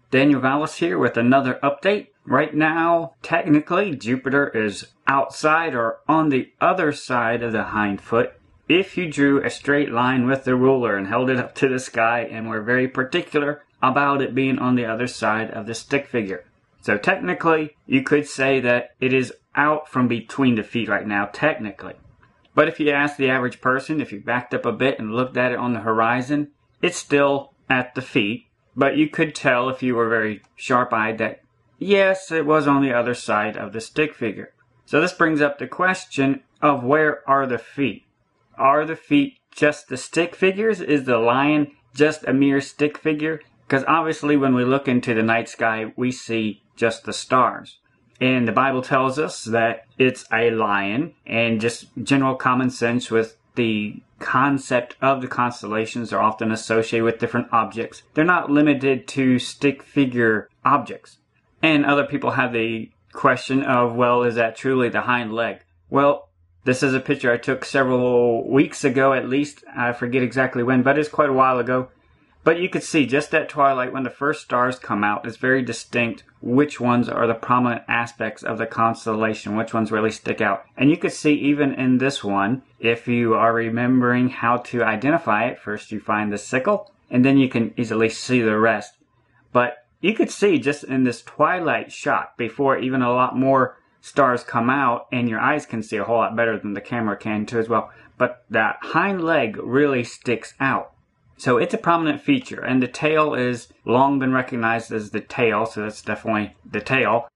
Daniel Vallis here with another update. Right now, technically, Jupiter is outside or on the other side of the hind foot. If you drew a straight line with the ruler and held it up to the sky and were very particular about it being on the other side of the stick figure. So technically, you could say that it is out from between the feet right now, technically. But if you ask the average person, if you backed up a bit and looked at it on the horizon, it's still at the feet. But you could tell if you were very sharp-eyed that, yes, it was on the other side of the stick figure. So this brings up the question of where are the feet? Are the feet just the stick figures? Is the lion just a mere stick figure? Because obviously when we look into the night sky, we see just the stars. And the Bible tells us that it's a lion, and just general common sense with the concept of the constellations are often associated with different objects. They're not limited to stick figure objects. And other people have the question of, well, is that truly the hind leg? Well, this is a picture I took several weeks ago at least. I forget exactly when, but it's quite a while ago. But you could see just at twilight when the first stars come out, it's very distinct which ones are the prominent aspects of the constellation, which ones really stick out. And you could see even in this one, if you are remembering how to identify it, first you find the sickle, and then you can easily see the rest. But you could see just in this twilight shot, before even a lot more stars come out, and your eyes can see a whole lot better than the camera can too as well. But that hind leg really sticks out. So it's a prominent feature, and the tail is long been recognized as the tail, so that's definitely the tail.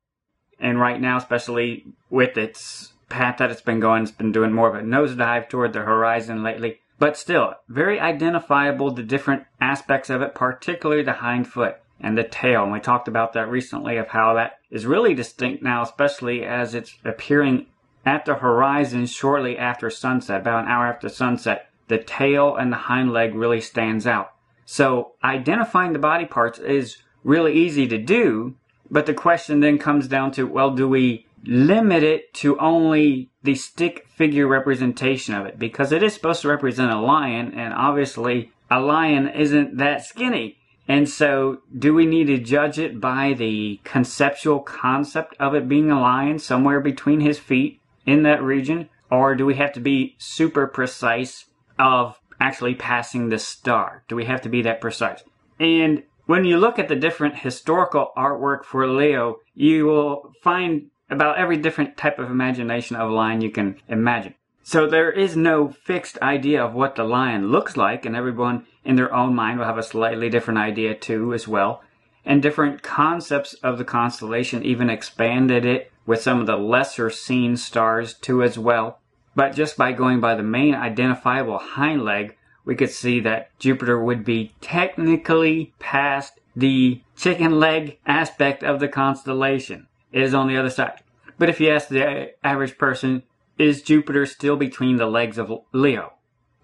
And right now, especially with its path that it's been going, it's been doing more of a nosedive toward the horizon lately. But still, very identifiable, the different aspects of it, particularly the hind foot and the tail. And we talked about that recently, of how that is really distinct now, especially as it's appearing at the horizon shortly after sunset, about an hour after sunset. The tail and the hind leg really stands out. So identifying the body parts is really easy to do, but the question then comes down to, well, do we limit it to only the stick figure representation of it? Because it is supposed to represent a lion, and obviously a lion isn't that skinny. And so do we need to judge it by the conceptual concept of it being a lion somewhere between his feet in that region? Or do we have to be super precise of actually passing the star? Do we have to be that precise? And when you look at the different historical artwork for Leo, you will find about every different type of imagination of lion you can imagine. So there is no fixed idea of what the lion looks like, and everyone in their own mind will have a slightly different idea too as well. And different concepts of the constellation even expanded it with some of the lesser seen stars too as well. But just by going by the main identifiable hind leg, we could see that Jupiter would be technically past the chicken leg aspect of the constellation. It is on the other side. But if you ask the average person, is Jupiter still between the legs of Leo?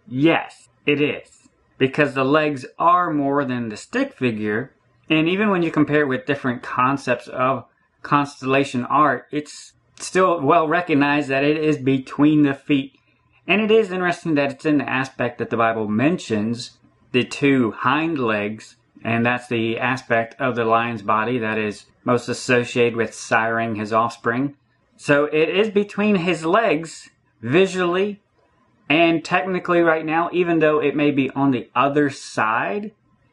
Yes, it is. Because the legs are more than the stick figure, and even when you compare it with different concepts of constellation art, it's still well recognized that it is between the feet. And it is interesting that it's in the aspect that the Bible mentions the two hind legs, and that's the aspect of the lion's body that is most associated with siring his offspring. So it is between his legs visually, and technically right now, even though it may be on the other side,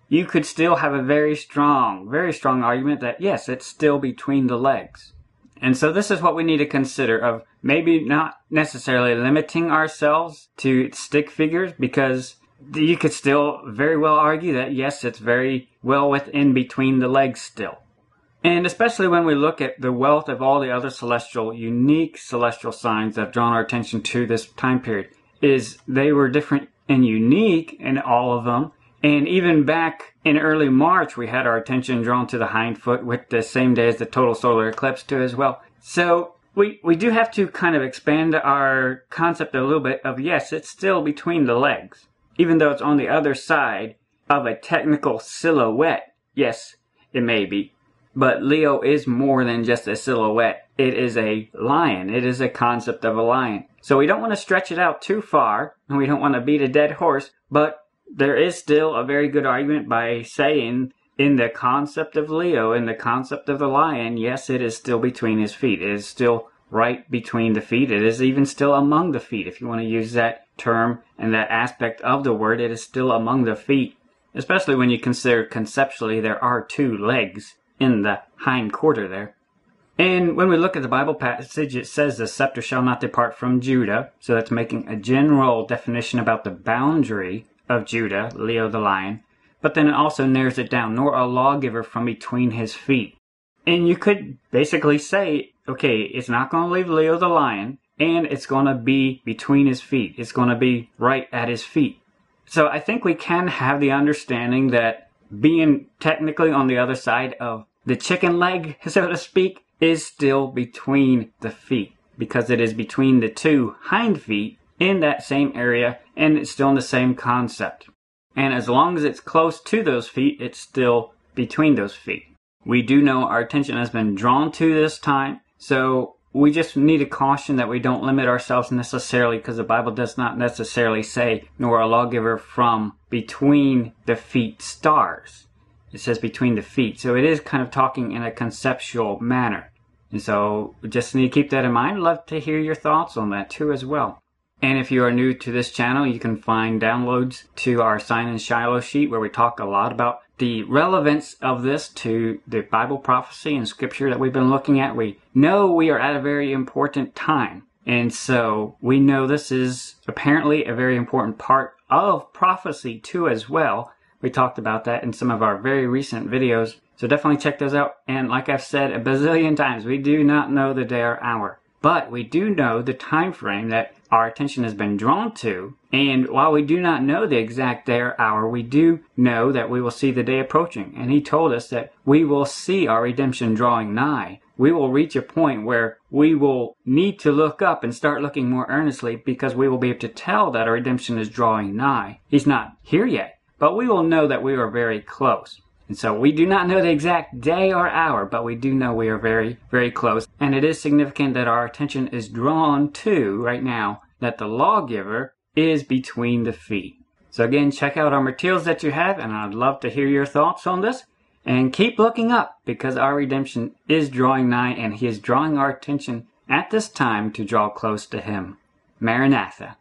you could still have a very strong argument that yes, it's still between the legs. And so this is what we need to consider, of maybe not necessarily limiting ourselves to stick figures, because you could still very well argue that yes, it's very well within between the legs still. And especially when we look at the wealth of all the other unique celestial signs that have drawn our attention to this time period, is they were different and unique in all of them. And even back in early March, we had our attention drawn to the hind foot with the same day as the total solar eclipse too as well. So we do have to kind of expand our concept a little bit of, yes, it's still between the legs. Even though it's on the other side of a technical silhouette, yes, it may be. But Leo is more than just a silhouette. It is a lion. It is a concept of a lion. So we don't want to stretch it out too far, and we don't want to beat a dead horse, but there is still a very good argument by saying in the concept of Leo, in the concept of the lion, yes, it is still between his feet. It is still right between the feet. It is even still among the feet. If you want to use that term and that aspect of the word, it is still among the feet. Especially when you consider conceptually there are 2 legs in the hind quarter there. And when we look at the Bible passage, it says the scepter shall not depart from Judah. So that's making a general definition about the boundary of Judah, Leo the lion. But then it also narrows it down, nor a lawgiver from between his feet. And you could basically say, okay, it's not going to leave Leo the lion, and it's going to be between his feet. It's going to be right at his feet. So I think we can have the understanding that being technically on the other side of the chicken leg, so to speak, is still between the feet, because it is between the 2 hind feet in that same area, and it's still in the same concept. And as long as it's close to those feet, it's still between those feet. We do know our attention has been drawn to this time, so we just need to caution that we don't limit ourselves necessarily, because the Bible does not necessarily say, nor a lawgiver from between the feet stars. It says between the feet. So it is kind of talking in a conceptual manner. And so we just need to keep that in mind. I'd love to hear your thoughts on that too as well. And if you are new to this channel, you can find downloads to our Sign in Shiloh sheet where we talk a lot about the relevance of this to the Bible prophecy and scripture that we've been looking at. We know we are at a very important time. And so we know this is apparently a very important part of prophecy too as well. We talked about that in some of our very recent videos. So definitely check those out. And like I've said a bazillion times, we do not know the day or hour. But we do know the time frame that our attention has been drawn to. And while we do not know the exact day or hour, we do know that we will see the day approaching. And he told us that we will see our redemption drawing nigh. We will reach a point where we will need to look up and start looking more earnestly, because we will be able to tell that our redemption is drawing nigh. He's not here yet, but we will know that we are very close. And so we do not know the exact day or hour, but we do know we are very, very close. And it is significant that our attention is drawn to, right now, that the lawgiver is between the feet. So again, check out our materials that you have, and I'd love to hear your thoughts on this. And keep looking up, because our redemption is drawing nigh, and he is drawing our attention at this time to draw close to him. Maranatha.